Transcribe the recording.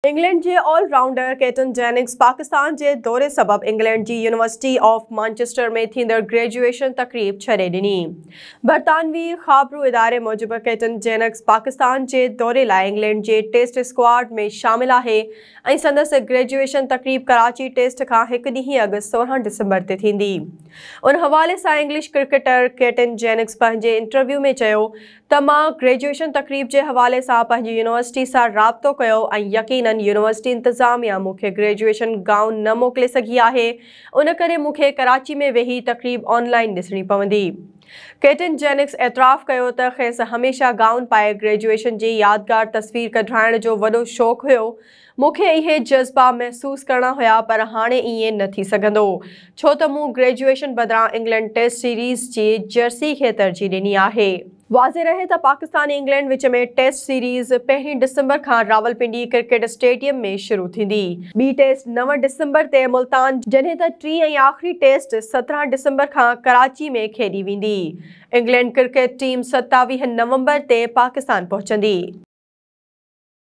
England जे all rounder Keaton Jennings Pakistan जे दौरे सबब इंग्लैंड जी यूनिवर्सिटी ऑफ मैनचेस्टर में थींदड़ ग्रेजुएशन तकरीब छॾे ॾिनी। बरतानवी ख़ाबरू इदारे मूजिबि केटन जेनिंग्स पाकिस्तान जे दौरे लाइ इंग्लैंड जे टेस्ट स्क्वाड में शामिल आहे ऐं संदसि ग्रेजुएशन तकरीब कराची टेस्ट खां हिकु ॾींहुं अॻु 16 डिसंबर ते थींदी। उन हवाले सां इंग्लिश क्रिकेटर केटन जेनिंग्स पंहिंजे इंटरव्यू में चयो त मां ग्रेजुएशन तकरीब जे हवाले सां पंहिंजी यूनिवर्सिटी सां राब्तो कयो ऐं यकीनन यूनिवर्सिटी इंतज़ामिया मूंखे ग्रेजुएशन गाउन न मोकिले सघी आहे, उन करे मूंखे कराची में वेही तकरीब ऑनलाइन ॾिसणी पवंदी। केटन जेनिंग्स एतराफ़ कयो त खेसि हमेशह गाउन पाए ग्रेजुएशन जी यादगार तस्वीर कढाइण जो वॾो शौक़ु हुयो। मूंखे इहे जज़्बा महसूस करणा हुया, पर हाणे ईअं न थी सघंदो छो त मूं ग्रेजुएशन बदिरां इंग्लैंड टेस्ट सीरीज़ जी जर्सी खे तरजीह ॾिनी आहे। वाज़े रहे त पाकिस्तान ऐं इंग्लैंड विच में टेस्ट सीरीज़ 1 डिसंबर खां रावलपिंडी क्रिकेट स्टेडियम में शुरू थींदी। ॿी टेस्ट 9 डिसंबर ते मुल्तान, जॾहिं त टीं ऐं आख़िरी टेस्ट 17 डिसंबर खां कराची में खेॾी वेंदी। इंग्लैंड क्रिकेट टीम 27 नवंबर ते पाकिस्तान पहुचंदी।